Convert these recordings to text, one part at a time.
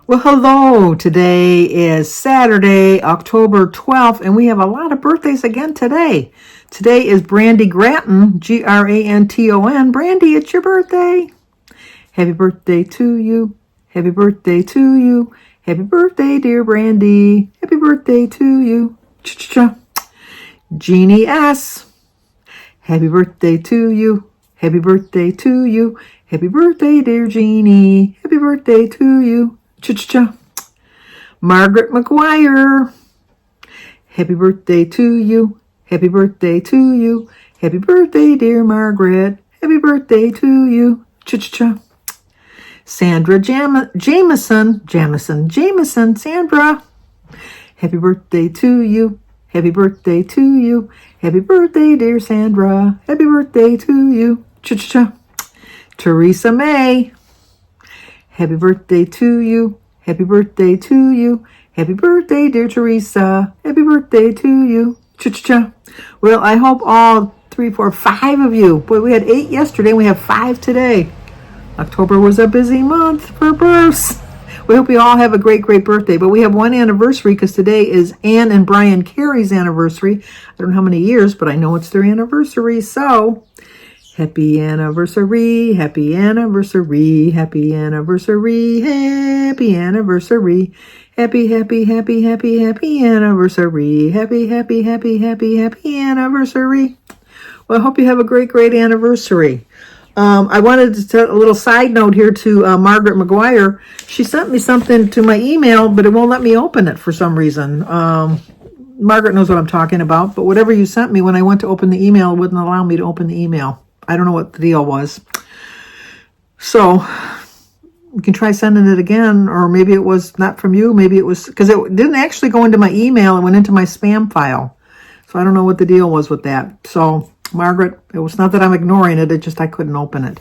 Well, hello. Today is Saturday, October 12th, and we have a lot of birthdays again today. Today is Brandy Granton, Granton. Brandy, it's your birthday. Happy birthday to you. Happy birthday to you. Happy birthday, dear Brandy. Happy birthday to you. Cha-cha-cha. Jeannie S. Happy birthday to you. Happy birthday to you. Happy birthday, dear Jeannie. Happy birthday to you. Cha-cha-cha. Margaret McGuire. Happy birthday to you. Happy birthday to you. Happy birthday, dear Margaret. Happy birthday to you. Cha-cha-cha. Sandra Jameson. Sandra. Happy birthday to you. Happy birthday to you. Happy birthday, dear Sandra. Happy birthday to you. Cha-cha-cha. Teresa May. Happy birthday to you. Happy birthday to you. Happy birthday, dear Teresa. Happy birthday to you. Cha-cha-cha. Well, I hope all 3, 4, 5 of you. Boy, we had 8 yesterday. We have 5 today. October was a busy month for births. We hope you all have a great, great birthday. But we have one anniversary because today is Ann and Brian Carey's anniversary. I don't know how many years, but I know it's their anniversary. So, happy anniversary, happy anniversary, happy anniversary, happy anniversary. Happy, happy, happy, happy, happy anniversary. Happy, happy, happy, happy, happy anniversary. Well, I hope you have a great, great anniversary. I wanted to tell a little side note here to Margaret McGuire. She sent me something to my email, but it won't let me open it for some reason. Margaret knows what I'm talking about, but whatever you sent me, when I went to open the email, it wouldn't allow me to open the email. I don't know what the deal was. So we can try sending it again, or maybe it was not from you. Maybe it was because it didn't actually go into my email. It went into my spam file. So I don't know what the deal was with that. So Margaret, it was not that I'm ignoring it. It just I couldn't open it.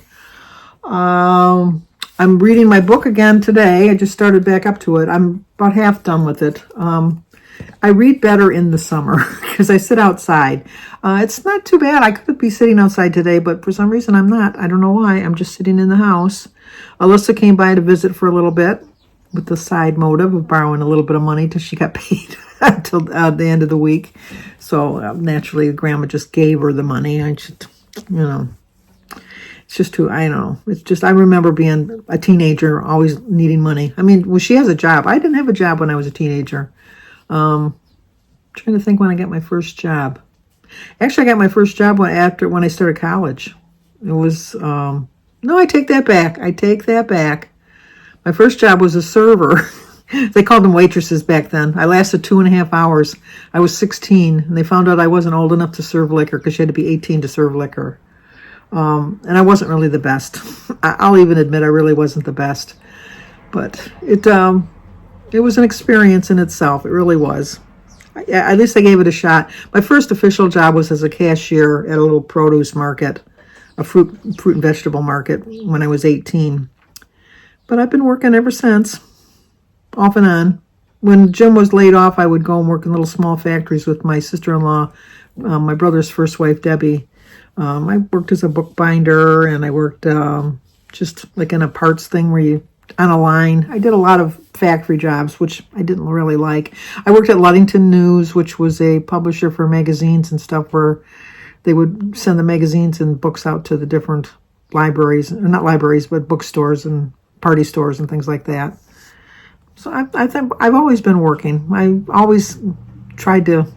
I'm reading my book again today. I just started back up to it. I'm about half done with it. I read better in the summer because I sit outside. It's not too bad. I could be sitting outside today, but for some reason I'm not. I don't know why. I'm just sitting in the house. Alyssa came by to visit for a little bit with the side motive of borrowing a little bit of money till she got paid until the end of the week. So naturally, Grandma just gave her the money. I just, it's just too, I don't know. It's just, I remember being a teenager, always needing money. I mean, well, she has a job. I didn't have a job when I was a teenager. Trying to think when I got my first job. Actually, I got my first job when I started college. It was, no, I take that back. My first job was a server. They called them waitresses back then. I lasted 2.5 hours. I was 16, and they found out I wasn't old enough to serve liquor because you had to be 18 to serve liquor. And I wasn't really the best. I'll even admit I really wasn't the best. But it was an experience in itself. It really was. At least I gave it a shot. My first official job was as a cashier at a little produce market, a fruit and vegetable market when I was 18. But I've been working ever since, off and on. When Jim was laid off, I would go and work in little small factories with my sister-in-law, my brother's first wife, Debbie. I worked as a bookbinder, and I worked just like in a parts thing where you, on a line. I did a lot of factory jobs, which I didn't really like. I worked at Ludington News, which was a publisher for magazines and stuff where they would send the magazines and books out to the different libraries, not libraries, but bookstores and party stores and things like that. So I think I've always been working. I always tried to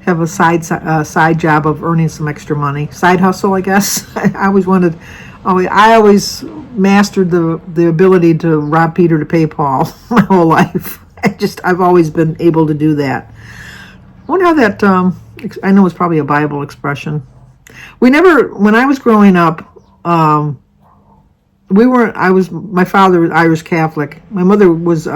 have a side job of earning some extra money. Side hustle, I guess. I always mastered the ability to rob Peter to pay Paul my whole life. I've always been able to do that. I wonder how that, I know it's probably a Bible expression. When I was growing up, my father was Irish Catholic. My mother was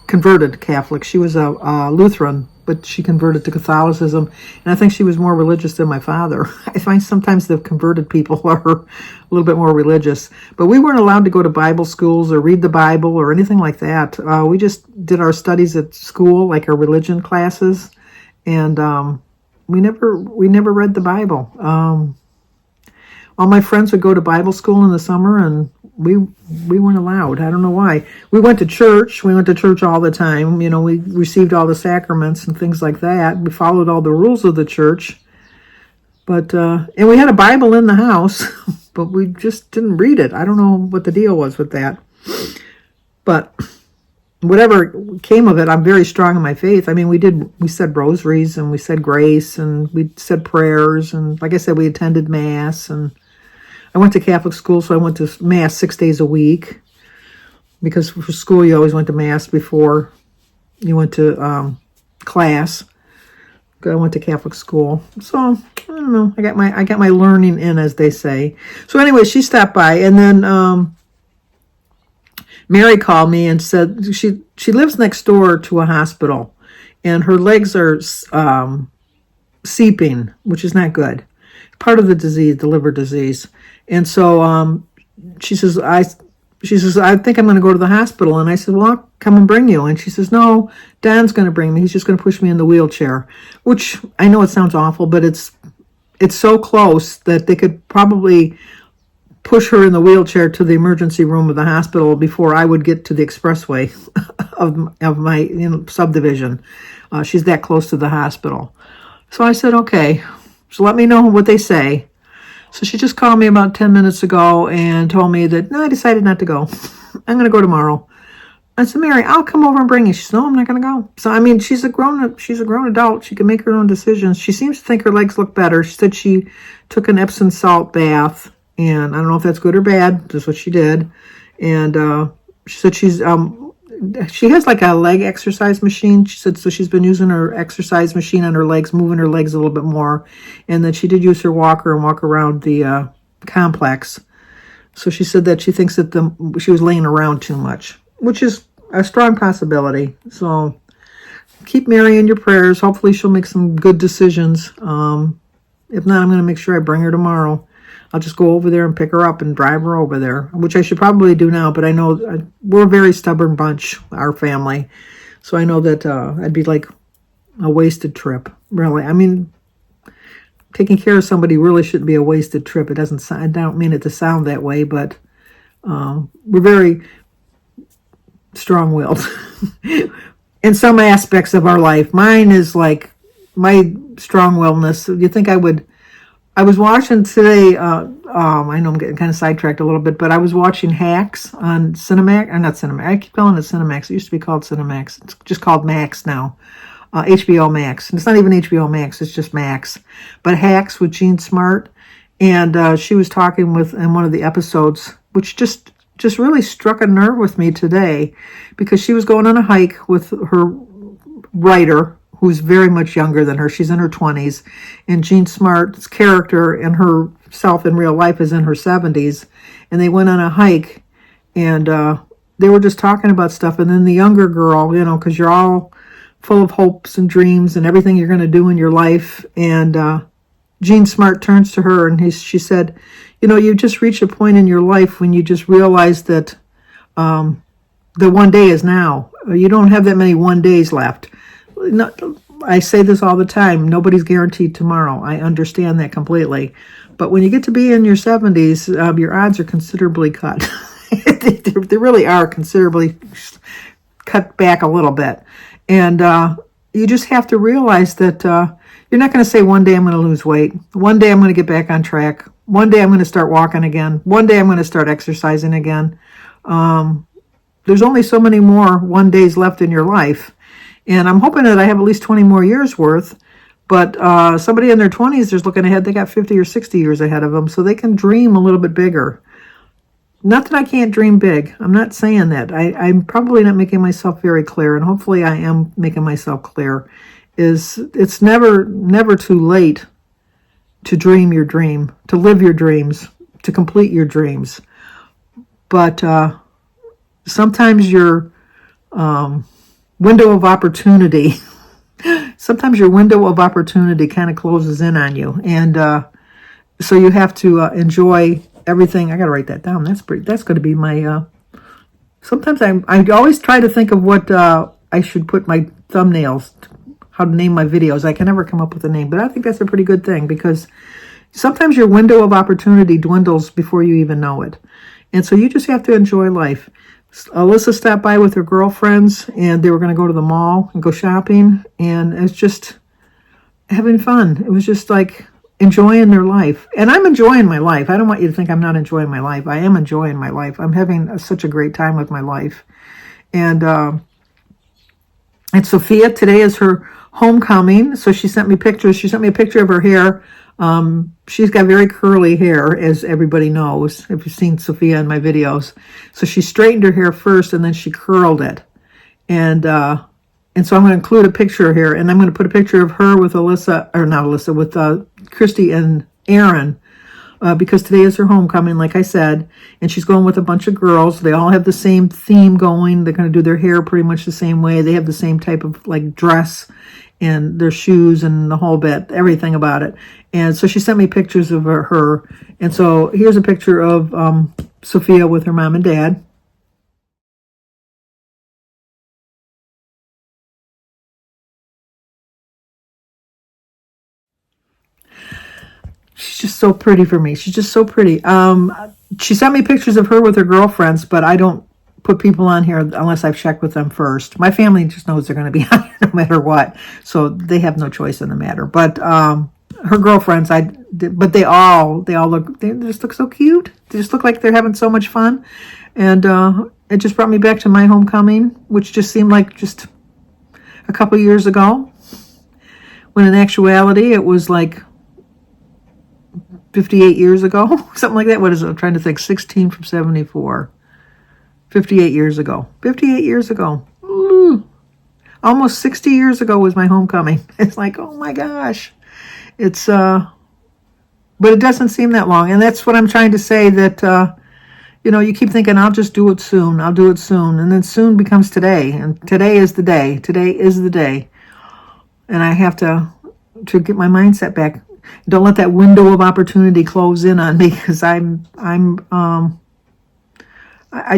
converted Catholic. She was a Lutheran, but she converted to Catholicism, and I think she was more religious than my father. I find sometimes the converted people are a little bit more religious, but we weren't allowed to go to Bible schools or read the Bible or anything like that. We just did our studies at school, like our religion classes, and we never read the Bible. All my friends would go to Bible school in the summer, and we weren't allowed. I don't know why. We went to church. We went to church all the time. You know, we received all the sacraments and things like that. We followed all the rules of the church. But and we had a Bible in the house, but we just didn't read it. I don't know what the deal was with that. But whatever came of it, I'm very strong in my faith. I mean, we said rosaries and we said grace and we said prayers, and like I said, we attended Mass, and I went to Catholic school, so I went to Mass 6 days a week, because for school you always went to Mass before you went to class. I went to Catholic school, so I don't know. I got my learning in, as they say. So anyway, she stopped by, and then Mary called me and said she lives next door to a hospital, and her legs are seeping, which is not good. Part of the disease, the liver disease. And so she says, I think I'm going to go to the hospital. And I said, well, I'll come and bring you. And she says, no, Don's going to bring me. He's just going to push me in the wheelchair, which I know it sounds awful, but it's so close that they could probably push her in the wheelchair to the emergency room of the hospital before I would get to the expressway of my subdivision. She's that close to the hospital. So I said, okay, so let me know what they say. So she just called me about 10 minutes ago and told me that, no, I decided not to go. I'm going to go tomorrow. I said, Mary, I'll come over and bring you. She said, no, I'm not going to go. So, I mean, she's a grown adult. She can make her own decisions. She seems to think her legs look better. She said she took an Epsom salt bath, and I don't know if that's good or bad. That's what she did. And she said she has like a leg exercise machine. She said, so she's been using her exercise machine on her legs, moving her legs a little bit more. And then she did use her walker and walk around the complex. So she said that she thinks that she was laying around too much, which is a strong possibility. So keep Mary in your prayers. Hopefully she'll make some good decisions. If not, I'm going to make sure I bring her tomorrow. I'll just go over there and pick her up and drive her over there, which I should probably do now, but I know we're a very stubborn bunch, our family. So I know that I'd be like a wasted trip, really. I mean, taking care of somebody really shouldn't be a wasted trip. I don't mean it to sound that way, but we're very strong-willed in some aspects of our life. Mine is like my strong-willedness. You think I was watching today, I know I'm getting kind of sidetracked a little bit, but I was watching Hacks on Cinemax, or not Cinemax, I keep calling it Cinemax. It used to be called Cinemax. It's just called Max now. HBO Max. And it's not even HBO Max, it's just Max. But Hacks with Jean Smart, and she was talking in one of the episodes, which just really struck a nerve with me today, because she was going on a hike with her writer, who's very much younger than her. She's in her 20s. And Jean Smart's character and herself in real life is in her 70s. And they went on a hike, and they were just talking about stuff. And then the younger girl, because you're all full of hopes and dreams and everything you're going to do in your life. And Jean Smart turns to her and she said, you just reach a point in your life when you just realize that the one day is now. You don't have that many one days left. I say this all the time. Nobody's guaranteed tomorrow. I understand that completely. But when you get to be in your 70s, your odds are considerably cut. They really are considerably cut back a little bit. And you just have to realize that you're not going to say, one day I'm going to lose weight. One day I'm going to get back on track. One day I'm going to start walking again. One day I'm going to start exercising again. There's only so many more one days left in your life. And I'm hoping that I have at least 20 more years worth. But somebody in their 20s is looking ahead. They got 50 or 60 years ahead of them. So they can dream a little bit bigger. Not that I can't dream big. I'm not saying that. I'm probably not making myself very clear. And hopefully I am making myself clear. It's never too late to dream your dream, to live your dreams, to complete your dreams. But sometimes your window of opportunity, kind of closes in on you. And so you have to enjoy everything. I got to write that down. That's going to be my, sometimes I always try to think of what I should put my thumbnails, how to name my videos. I can never come up with a name, but I think that's a pretty good thing, because sometimes your window of opportunity dwindles before you even know it. And so you just have to enjoy life. Alyssa stopped by with her girlfriends, and they were going to go to the mall and go shopping, and it's just having fun. It was just like enjoying their life. And I'm enjoying my life. I don't want you to think I'm not enjoying my life. I am enjoying my life. I'm having such a great time with my life. And Sophia, today is her homecoming, so she sent me pictures. She sent me a picture of her hair. She's got very curly hair, as everybody knows, if you've seen Sophia in my videos. So she straightened her hair first, and then she curled it. And so I'm going to include a picture here, and I'm going to put a picture of her with with Christy and Aaron, because today is her homecoming, like I said, and she's going with a bunch of girls. They all have the same theme going. They're going to do their hair pretty much the same way. They have the same type of like dress and their shoes and the whole bit, everything about it. And so she sent me pictures of her. And so here's a picture of Sophia with her mom and dad. She's just so pretty for me. She's just so pretty. She sent me pictures of her with her girlfriends, but I don't put people on here unless I've checked with them first. My family just knows they're going to be on here no matter what, so they have no choice in the matter. But her girlfriends, but they just look so cute. They just look like they're having so much fun, and it just brought me back to my homecoming, which just seemed like just a couple years ago, when in actuality it was like 58 years ago, something like that. What is it? I'm trying to think. 16 from 74. 58 years ago. 58 years ago. Ooh. Almost 60 years ago was my homecoming. It's like, oh my gosh. It's, but it doesn't seem that long. And that's what I'm trying to say, that, you keep thinking, I'll just do it soon. I'll do it soon. And then soon becomes today. And today is the day. Today is the day. And I have to get my mindset back. Don't let that window of opportunity close in on me, because I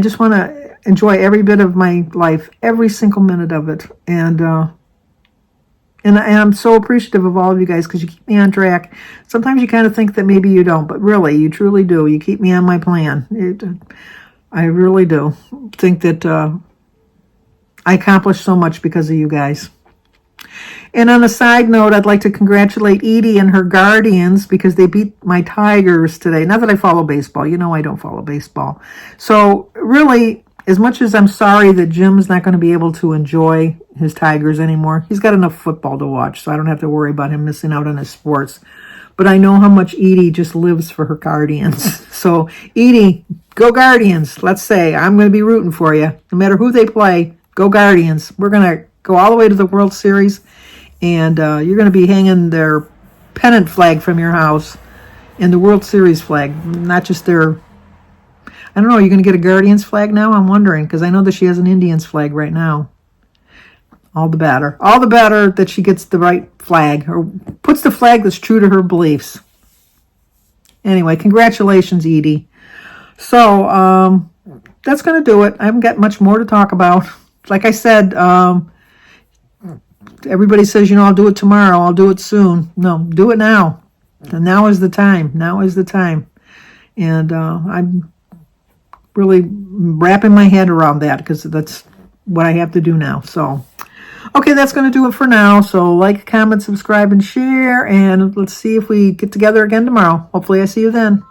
just want to enjoy every bit of my life, every single minute of it, and I'm so appreciative of all of you guys, because you keep me on track. Sometimes you kind of think that maybe you don't, but really, you truly do. You keep me on my plan. I really do think that I accomplished so much because of you guys. And on a side note, I'd like to congratulate Edie and her Guardians, because they beat my Tigers today. Not that I follow baseball. You know I don't follow baseball. So really, as much as I'm sorry that Jim's not going to be able to enjoy his Tigers anymore, he's got enough football to watch, so I don't have to worry about him missing out on his sports. But I know how much Edie just lives for her Guardians. So Edie, go Guardians. Let's say I'm going to be rooting for you. No matter who they play, go Guardians. We're going to go all the way to the World Series. And you're going to be hanging their pennant flag from your house and the World Series flag, not just their... I don't know, are you going to get a Guardians flag now? I'm wondering, because I know that she has an Indians flag right now. All the better. All the better that she gets the right flag, or puts the flag that's true to her beliefs. Anyway, congratulations, Edie. So, that's going to do it. I haven't got much more to talk about. Like I said, everybody says, I'll do it tomorrow. I'll do it soon. No, do it now. And now is the time. Now is the time. And I'm really wrapping my head around that, because that's what I have to do now. So, okay, that's going to do it for now. So like, comment, subscribe, and share. And let's see if we get together again tomorrow. Hopefully I see you then.